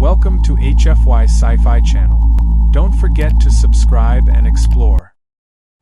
Welcome to HFY Sci-Fi channel. Don't forget to subscribe and explore.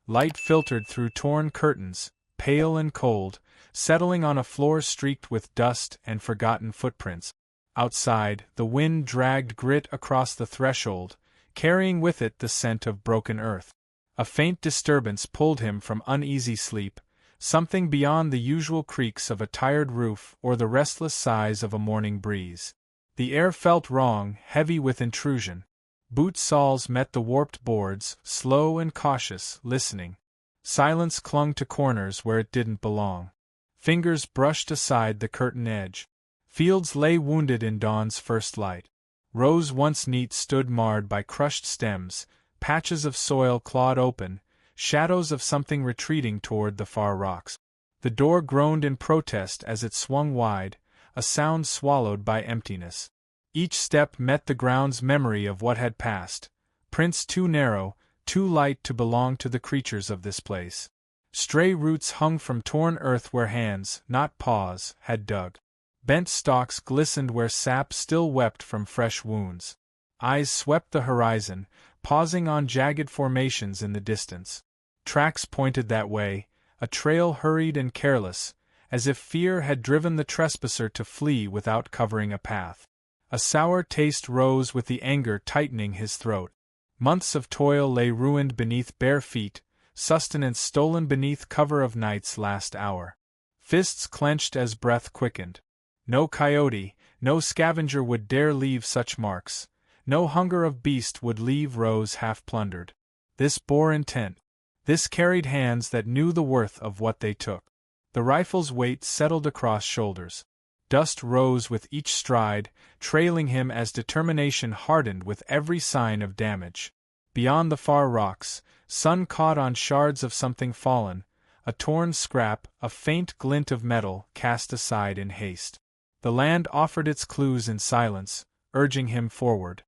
Light filtered through torn curtains, pale and cold, settling on a floor streaked with dust and forgotten footprints. Outside, the wind dragged grit across the threshold, carrying with it the scent of broken earth. A faint disturbance pulled him from uneasy sleep, something beyond the usual creaks of a tired roof or the restless sighs of a morning breeze. The air felt wrong, heavy with intrusion. Boot soles met the warped boards, slow and cautious, listening. Silence clung to corners where it didn't belong. Fingers brushed aside the curtain edge. Fields lay wounded in dawn's first light. Rows once neat stood marred by crushed stems, patches of soil clawed open, shadows of something retreating toward the far rocks. The door groaned in protest as it swung wide, a sound swallowed by emptiness. Each step met the ground's memory of what had passed, prints too narrow, too light to belong to the creatures of this place. Stray roots hung from torn earth where hands, not paws, had dug. Bent stalks glistened where sap still wept from fresh wounds. Eyes swept the horizon, pausing on jagged formations in the distance. Tracks pointed that way, a trail hurried and careless, as if fear had driven the trespasser to flee without covering a path. A sour taste rose with the anger tightening his throat. Months of toil lay ruined beneath bare feet, sustenance stolen beneath cover of night's last hour. Fists clenched as breath quickened. No coyote, no scavenger would dare leave such marks. No hunger of beast would leave rows half-plundered. This bore intent. This carried hands that knew the worth of what they took. The rifle's weight settled across shoulders. Dust rose with each stride, trailing him as determination hardened with every sign of damage. Beyond the far rocks, sun caught on shards of something fallen, a torn scrap, a faint glint of metal cast aside in haste. The land offered its clues in silence, urging him forward.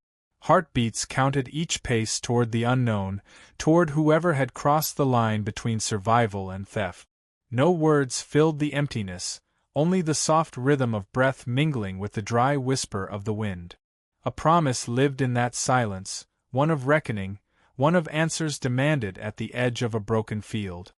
Heartbeats counted each pace toward the unknown, toward whoever had crossed the line between survival and theft. No words filled the emptiness, only the soft rhythm of breath mingling with the dry whisper of the wind. A promise lived in that silence, one of reckoning, one of answers demanded at the edge of a broken field.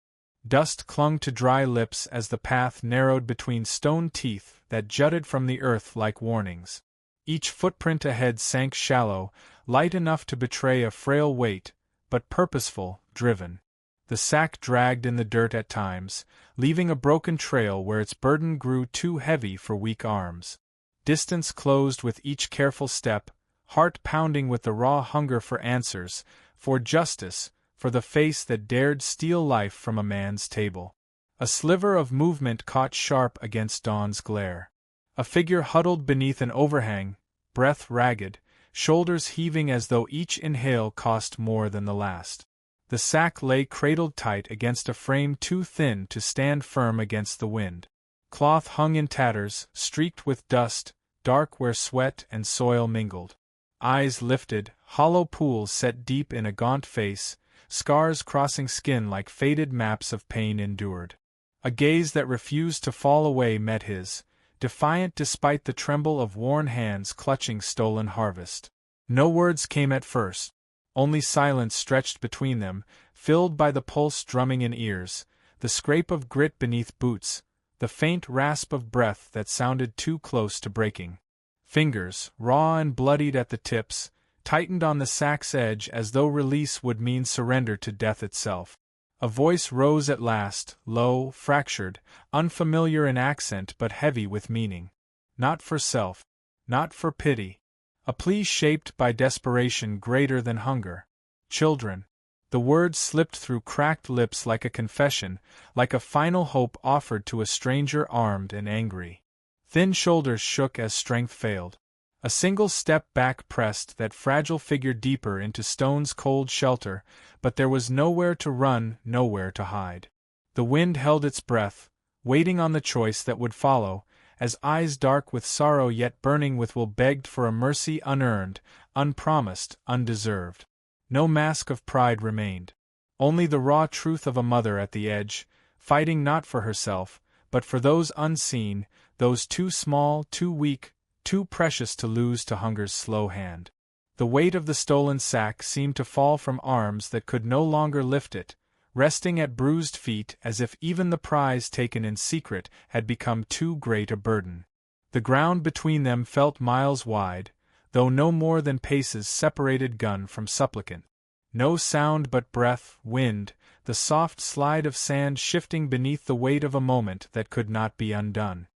Dust clung to dry lips as the path narrowed between stone teeth that jutted from the earth like warnings. Each footprint ahead sank shallow, light enough to betray a frail weight, but purposeful, driven. The sack dragged in the dirt at times, leaving a broken trail where its burden grew too heavy for weak arms. Distance closed with each careful step, heart pounding with the raw hunger for answers, for justice, for the face that dared steal life from a man's table. A sliver of movement caught sharp against dawn's glare. A figure huddled beneath an overhang, breath ragged, shoulders heaving as though each inhale cost more than the last. The sack lay cradled tight against a frame too thin to stand firm against the wind. Cloth hung in tatters, streaked with dust, dark where sweat and soil mingled. Eyes lifted, hollow pools set deep in a gaunt face, scars crossing skin like faded maps of pain endured. A gaze that refused to fall away met his, defiant despite the tremble of worn hands clutching stolen harvest. No words came at first. Only silence stretched between them, filled by the pulse drumming in ears, the scrape of grit beneath boots, the faint rasp of breath that sounded too close to breaking. Fingers, raw and bloodied at the tips, tightened on the sack's edge as though release would mean surrender to death itself. A voice rose at last, low, fractured, unfamiliar in accent but heavy with meaning. Not for self, not for pity. A plea shaped by desperation greater than hunger. Children. The words slipped through cracked lips like a confession, like a final hope offered to a stranger armed and angry. Thin shoulders shook as strength failed. A single step back pressed that fragile figure deeper into stone's cold shelter, but there was nowhere to run, nowhere to hide. The wind held its breath, waiting on the choice that would follow, as eyes dark with sorrow yet burning with will begged for a mercy unearned, unpromised, undeserved. No mask of pride remained. Only the raw truth of a mother at the edge, fighting not for herself, but for those unseen, those too small, too weak, too precious to lose to hunger's slow hand. The weight of the stolen sack seemed to fall from arms that could no longer lift it, resting at bruised feet as if even the prize taken in secret had become too great a burden. The ground between them felt miles wide, though no more than paces separated gun from supplicant. No sound but breath, wind, the soft slide of sand shifting beneath the weight of a moment that could not be undone.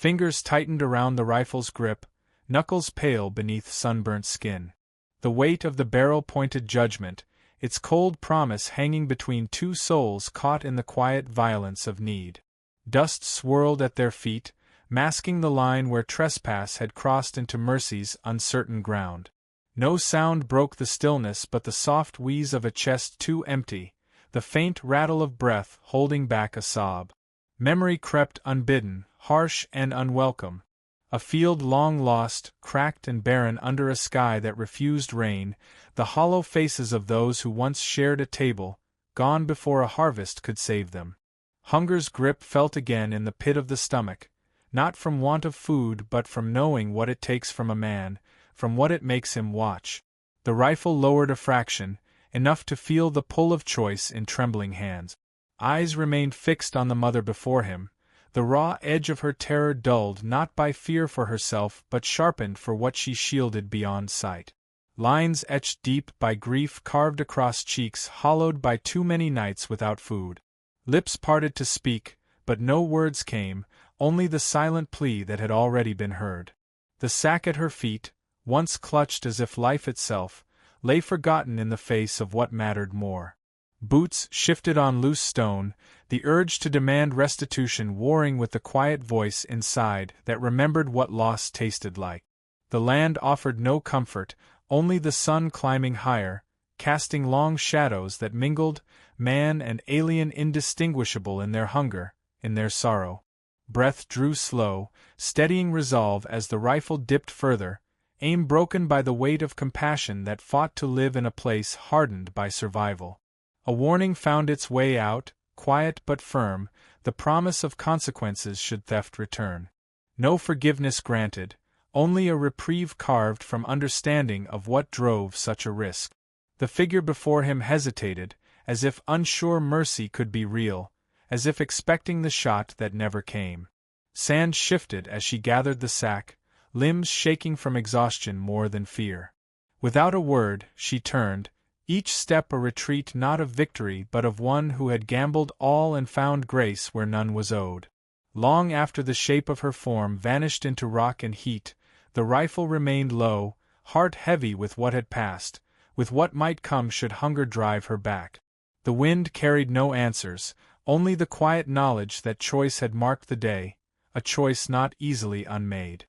Fingers tightened around the rifle's grip, knuckles pale beneath sunburnt skin. The weight of the barrel-pointed judgment, its cold promise hanging between two souls caught in the quiet violence of need. Dust swirled at their feet, masking the line where trespass had crossed into mercy's uncertain ground. No sound broke the stillness but the soft wheeze of a chest too empty, the faint rattle of breath holding back a sob. Memory crept unbidden, harsh and unwelcome. A field long lost, cracked and barren under a sky that refused rain, the hollow faces of those who once shared a table, gone before a harvest could save them. Hunger's grip felt again in the pit of the stomach, not from want of food but from knowing what it takes from a man, from what it makes him watch. The rifle lowered a fraction, enough to feel the pull of choice in trembling hands. Eyes remained fixed on the mother before him, the raw edge of her terror dulled not by fear for herself but sharpened for what she shielded beyond sight. Lines etched deep by grief carved across cheeks hollowed by too many nights without food. Lips parted to speak, but no words came, only the silent plea that had already been heard. The sack at her feet, once clutched as if life itself, lay forgotten in the face of what mattered more. Boots shifted on loose stone, the urge to demand restitution warring with the quiet voice inside that remembered what loss tasted like. The land offered no comfort, only the sun climbing higher, casting long shadows that mingled, man and alien indistinguishable in their hunger, in their sorrow. Breath drew slow, steadying resolve as the rifle dipped further, aim broken by the weight of compassion that fought to live in a place hardened by survival. A warning found its way out, quiet but firm, the promise of consequences should theft return. No forgiveness granted, only a reprieve carved from understanding of what drove such a risk. The figure before him hesitated, as if unsure mercy could be real, as if expecting the shot that never came. Sand shifted as she gathered the sack, limbs shaking from exhaustion more than fear. Without a word, she turned, each step a retreat not of victory but of one who had gambled all and found grace where none was owed. Long after the shape of her form vanished into rock and heat, the rifle remained low, heart heavy with what had passed, with what might come should hunger drive her back. The wind carried no answers, only the quiet knowledge that choice had marked the day, a choice not easily unmade.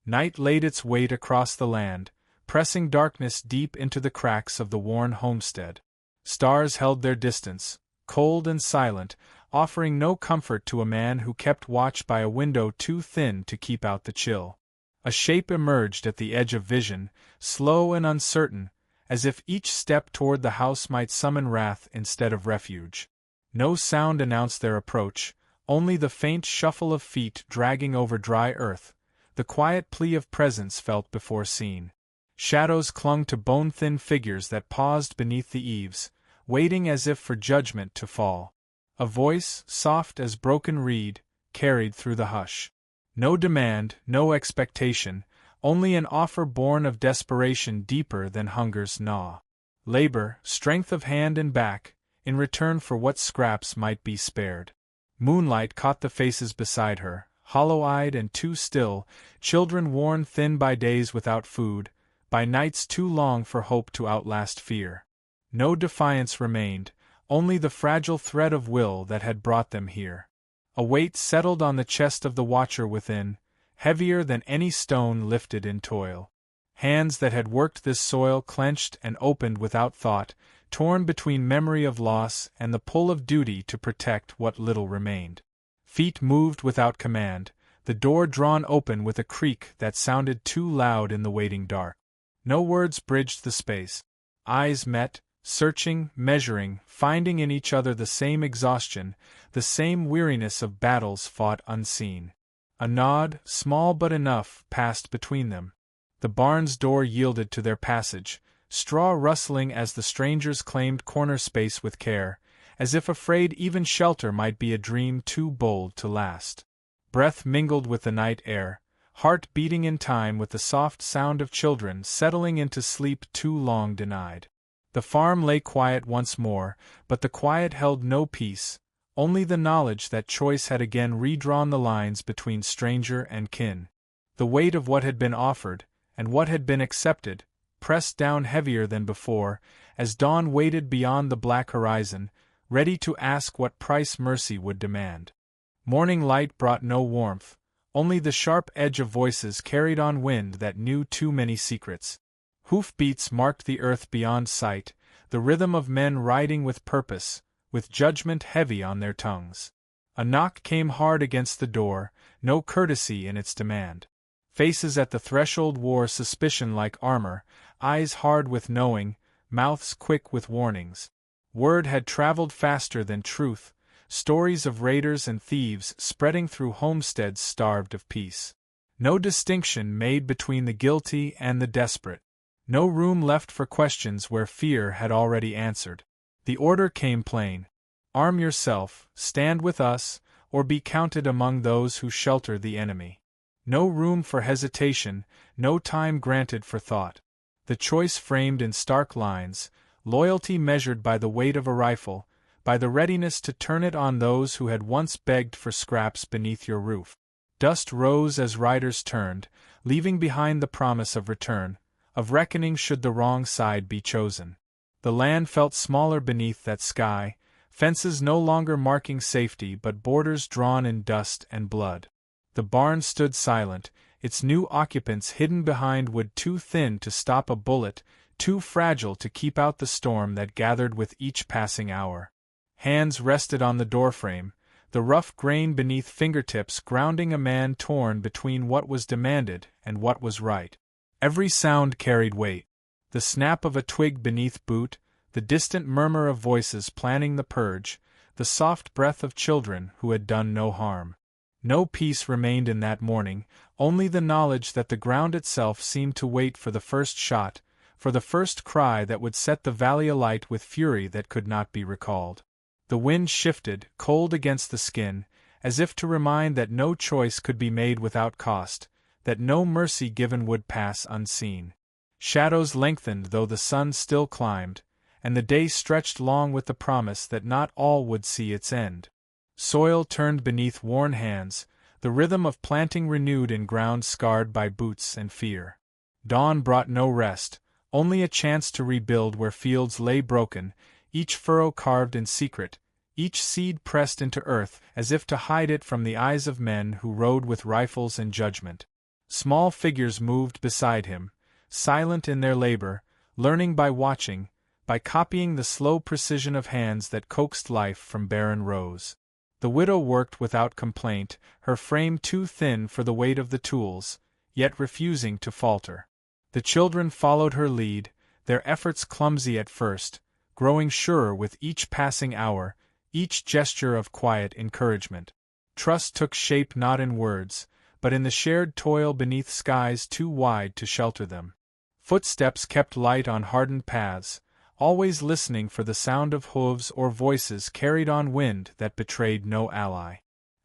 Night laid its weight across the land, pressing darkness deep into the cracks of the worn homestead. Stars held their distance, cold and silent, offering no comfort to a man who kept watch by a window too thin to keep out the chill. A shape emerged at the edge of vision, slow and uncertain, as if each step toward the house might summon wrath instead of refuge. No sound announced their approach, only the faint shuffle of feet dragging over dry earth, the quiet plea of presence felt before seen. Shadows clung to bone-thin figures that paused beneath the eaves, waiting as if for judgment to fall. A voice, soft as broken reed, carried through the hush. No demand, no expectation, only an offer born of desperation deeper than hunger's gnaw. Labor, strength of hand and back, in return for what scraps might be spared. Moonlight caught the faces beside her, hollow-eyed and too still, children worn thin by days without food, by nights too long for hope to outlast fear. No defiance remained, only the fragile thread of will that had brought them here. A weight settled on the chest of the watcher within, heavier than any stone lifted in toil. Hands that had worked this soil clenched and opened without thought, torn between memory of loss and the pull of duty to protect what little remained. Feet moved without command, the door drawn open with a creak that sounded too loud in the waiting dark. No words bridged the space. Eyes met, searching, measuring, finding in each other the same exhaustion, the same weariness of battles fought unseen. A nod, small but enough, passed between them. The barn's door yielded to their passage, straw rustling as the strangers claimed corner space with care, as if afraid even shelter might be a dream too bold to last. Breath mingled with the night air, heart beating in time with the soft sound of children settling into sleep too long denied. The farm lay quiet once more, but the quiet held no peace, only the knowledge that choice had again redrawn the lines between stranger and kin. The weight of what had been offered, and what had been accepted, pressed down heavier than before, as dawn waited beyond the black horizon, ready to ask what price mercy would demand. Morning light brought no warmth, only the sharp edge of voices carried on wind that knew too many secrets. Hoofbeats marked the earth beyond sight, the rhythm of men riding with purpose, with judgment heavy on their tongues. A knock came hard against the door, no courtesy in its demand. Faces at the threshold wore suspicion like armor, eyes hard with knowing, mouths quick with warnings. Word had traveled faster than truth, stories of raiders and thieves spreading through homesteads starved of peace. No distinction made between the guilty and the desperate. No room left for questions where fear had already answered. The order came plain. Arm yourself, stand with us, or be counted among those who shelter the enemy. No room for hesitation, no time granted for thought. The choice framed in stark lines, loyalty measured by the weight of a rifle, by the readiness to turn it on those who had once begged for scraps beneath your roof. Dust rose as riders turned, leaving behind the promise of return, of reckoning should the wrong side be chosen. The land felt smaller beneath that sky, fences no longer marking safety but borders drawn in dust and blood. The barn stood silent, its new occupants hidden behind wood too thin to stop a bullet, too fragile to keep out the storm that gathered with each passing hour. Hands rested on the doorframe, the rough grain beneath fingertips grounding a man torn between what was demanded and what was right. Every sound carried weight. The snap of a twig beneath boot, the distant murmur of voices planning the purge, the soft breath of children who had done no harm. No peace remained in that morning, only the knowledge that the ground itself seemed to wait for the first shot, for the first cry that would set the valley alight with fury that could not be recalled. The wind shifted, cold against the skin, as if to remind that no choice could be made without cost, that no mercy given would pass unseen. Shadows lengthened though the sun still climbed, and the day stretched long with the promise that not all would see its end. Soil turned beneath worn hands, the rhythm of planting renewed in ground scarred by boots and fear. Dawn brought no rest, only a chance to rebuild where fields lay broken, each furrow carved in secret, each seed pressed into earth as if to hide it from the eyes of men who rode with rifles and judgment. Small figures moved beside him, silent in their labor, learning by watching, by copying the slow precision of hands that coaxed life from barren rows. The widow worked without complaint, her frame too thin for the weight of the tools, yet refusing to falter. The children followed her lead, their efforts clumsy at first, growing surer with each passing hour, each gesture of quiet encouragement. Trust took shape not in words, but in the shared toil beneath skies too wide to shelter them. Footsteps kept light on hardened paths, always listening for the sound of hooves or voices carried on wind that betrayed no ally.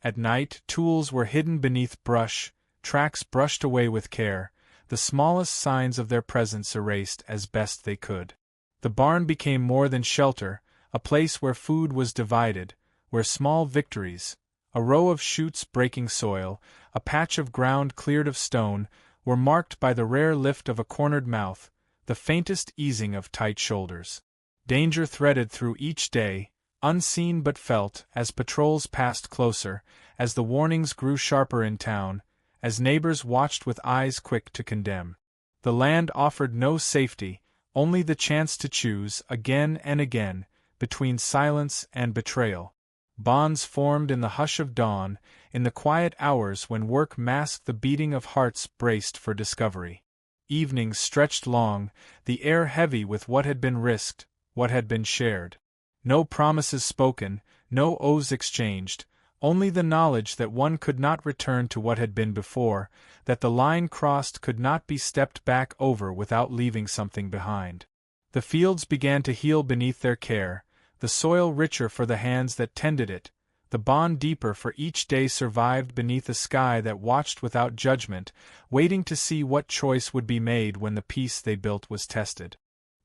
At night, tools were hidden beneath brush, tracks brushed away with care, the smallest signs of their presence erased as best they could. The barn became more than shelter, a place where food was divided, where small victories, a row of chutes breaking soil, a patch of ground cleared of stone, were marked by the rare lift of a cornered mouth, the faintest easing of tight shoulders. Danger threaded through each day, unseen but felt, as patrols passed closer, as the warnings grew sharper in town, as neighbors watched with eyes quick to condemn. The land offered no safety, only the chance to choose, again and again, between silence and betrayal. Bonds formed in the hush of dawn, in the quiet hours when work masked the beating of hearts braced for discovery. Evenings stretched long, the air heavy with what had been risked, what had been shared. No promises spoken, no oaths exchanged, Only the knowledge that one could not return to what had been before, that the line crossed could not be stepped back over without leaving something behind. The fields began to heal beneath their care, the soil richer for the hands that tended it, the bond deeper for each day survived beneath a sky that watched without judgment, waiting to see what choice would be made when the peace they built was tested.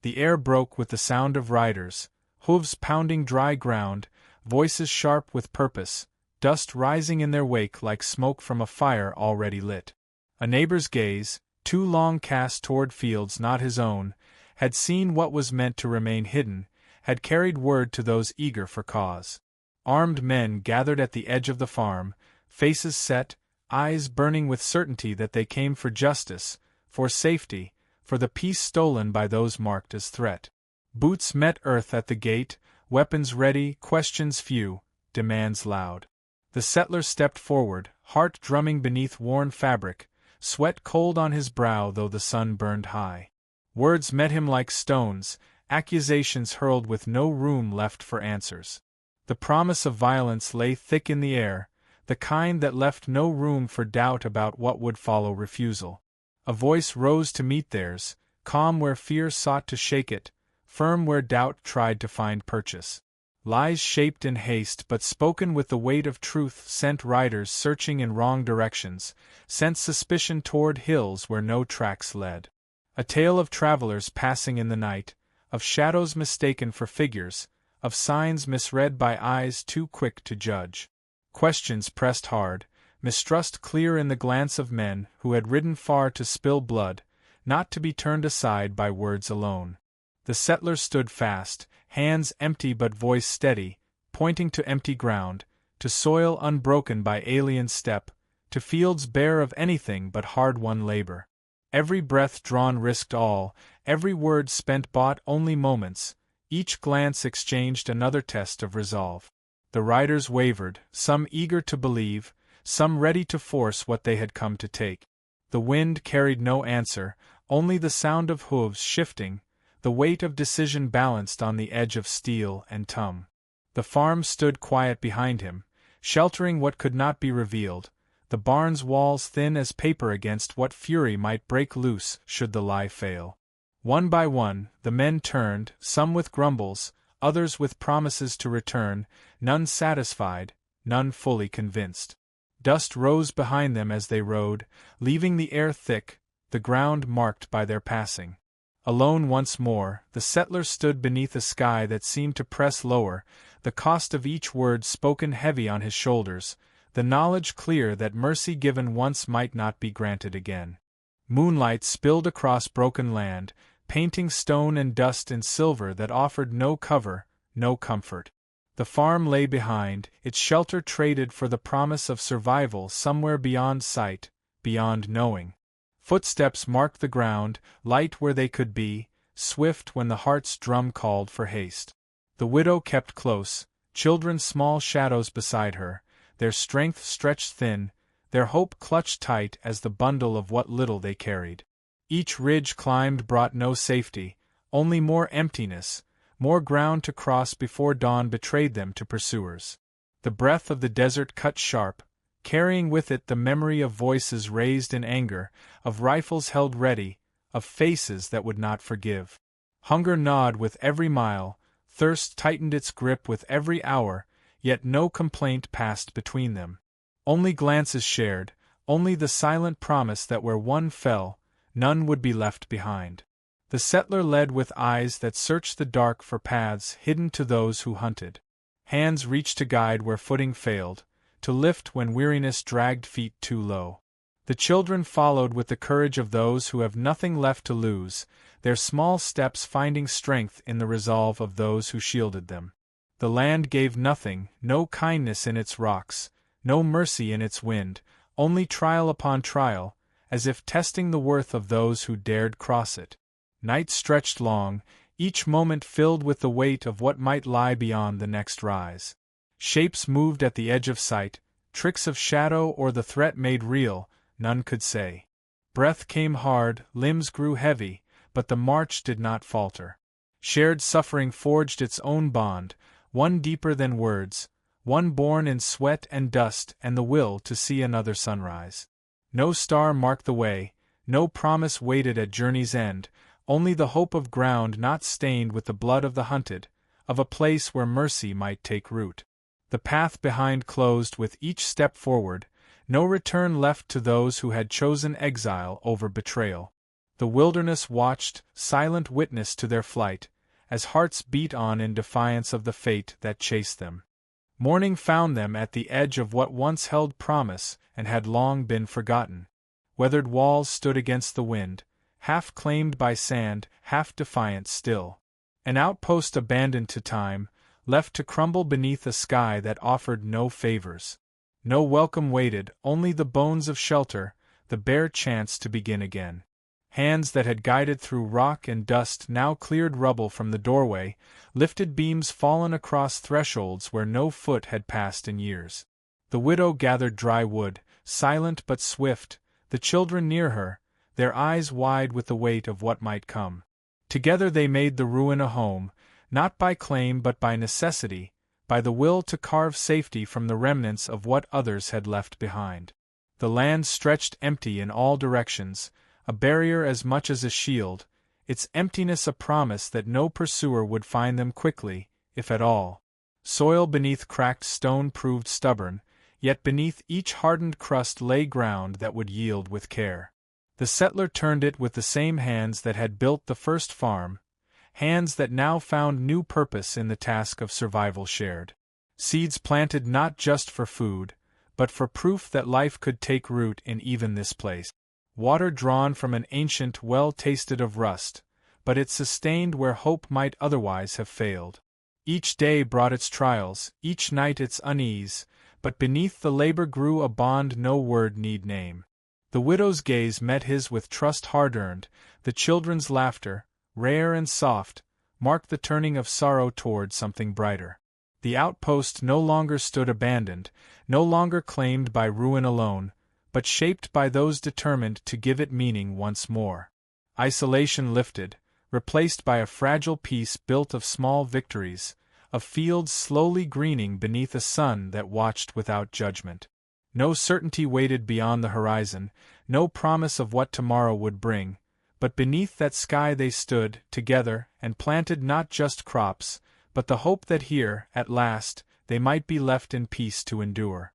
The air broke with the sound of riders, hooves pounding dry ground, voices sharp with purpose, dust rising in their wake like smoke from a fire already lit. A neighbor's gaze, too long cast toward fields not his own, had seen what was meant to remain hidden, had carried word to those eager for cause. Armed men gathered at the edge of the farm, faces set, eyes burning with certainty that they came for justice, for safety, for the peace stolen by those marked as threat. Boots met earth at the gate, weapons ready, questions few, demands loud. The settler stepped forward, heart drumming beneath worn fabric, sweat cold on his brow though the sun burned high. Words met him like stones, accusations hurled with no room left for answers. The promise of violence lay thick in the air, the kind that left no room for doubt about what would follow refusal. A voice rose to meet theirs, calm where fear sought to shake it, firm where doubt tried to find purchase. Lies shaped in haste but spoken with the weight of truth sent riders searching in wrong directions, sent suspicion toward hills where no tracks led. A tale of travelers passing in the night, of shadows mistaken for figures, of signs misread by eyes too quick to judge. Questions pressed hard, mistrust clear in the glance of men who had ridden far to spill blood, not to be turned aside by words alone. The settler stood fast, hands empty but voice steady, pointing to empty ground, to soil unbroken by alien step, to fields bare of anything but hard-won labor. Every breath drawn risked all, every word spent bought only moments, each glance exchanged another test of resolve. The riders wavered, some eager to believe, some ready to force what they had come to take. The wind carried no answer, only the sound of hooves shifting, the weight of decision balanced on the edge of steel and tum. The farm stood quiet behind him, sheltering what could not be revealed, the barn's walls thin as paper against what fury might break loose should the lie fail. One by one, the men turned, some with grumbles, others with promises to return, none satisfied, none fully convinced. Dust rose behind them as they rode, leaving the air thick, the ground marked by their passing. Alone once more, the settler stood beneath a sky that seemed to press lower, the cost of each word spoken heavy on his shoulders, the knowledge clear that mercy given once might not be granted again. Moonlight spilled across broken land, painting stone and dust in silver that offered no cover, no comfort. The farm lay behind, its shelter traded for the promise of survival somewhere beyond sight, beyond knowing. Footsteps marked the ground, light where they could be, swift when the heart's drum called for haste. The widow kept close, children small shadows beside her, their strength stretched thin, their hope clutched tight as the bundle of what little they carried. Each ridge climbed brought no safety, only more emptiness, more ground to cross before dawn betrayed them to pursuers. The breath of the desert cut sharp, carrying with it the memory of voices raised in anger, of rifles held ready, of faces that would not forgive. Hunger gnawed with every mile, thirst tightened its grip with every hour, yet no complaint passed between them. Only glances shared, only the silent promise that where one fell, none would be left behind. The settler led with eyes that searched the dark for paths hidden to those who hunted. Hands reached to guide where footing failed, to lift when weariness dragged feet too low. The children followed with the courage of those who have nothing left to lose, their small steps finding strength in the resolve of those who shielded them. The land gave nothing, no kindness in its rocks, no mercy in its wind, only trial upon trial, as if testing the worth of those who dared cross it. Night stretched long, each moment filled with the weight of what might lie beyond the next rise. Shapes moved at the edge of sight, tricks of shadow or the threat made real, none could say. Breath came hard, limbs grew heavy, but the march did not falter. Shared suffering forged its own bond, one deeper than words, one born in sweat and dust and the will to see another sunrise. No star marked the way, no promise waited at journey's end, only the hope of ground not stained with the blood of the hunted, of a place where mercy might take root. The path behind closed with each step forward, no return left to those who had chosen exile over betrayal. The wilderness watched, silent witness to their flight, as hearts beat on in defiance of the fate that chased them. Morning found them at the edge of what once held promise and had long been forgotten. Weathered walls stood against the wind, half claimed by sand, half defiant still. An outpost abandoned to time, left to crumble beneath a sky that offered no favors. No welcome waited, only the bones of shelter, the bare chance to begin again. Hands that had guided through rock and dust now cleared rubble from the doorway, lifted beams fallen across thresholds where no foot had passed in years. The widow gathered dry wood, silent but swift, the children near her, their eyes wide with the weight of what might come. Together they made the ruin a home, not by claim but by necessity, by the will to carve safety from the remnants of what others had left behind. The land stretched empty in all directions, a barrier as much as a shield, its emptiness a promise that no pursuer would find them quickly, if at all. Soil beneath cracked stone proved stubborn, yet beneath each hardened crust lay ground that would yield with care. The settler turned it with the same hands that had built the first farm, hands that now found new purpose in the task of survival shared. Seeds planted not just for food, but for proof that life could take root in even this place. Water drawn from an ancient well tasted of rust, but it sustained where hope might otherwise have failed. Each day brought its trials, each night its unease, but beneath the labor grew a bond no word need name. The widow's gaze met his with trust hard-earned, the children's laughter, rare and soft, marked the turning of sorrow toward something brighter. The outpost no longer stood abandoned, no longer claimed by ruin alone, but shaped by those determined to give it meaning once more. Isolation lifted, replaced by a fragile peace built of small victories, of fields slowly greening beneath a sun that watched without judgment. No certainty waited beyond the horizon, no promise of what tomorrow would bring, but beneath that sky they stood, together, and planted not just crops, but the hope that here, at last, they might be left in peace to endure.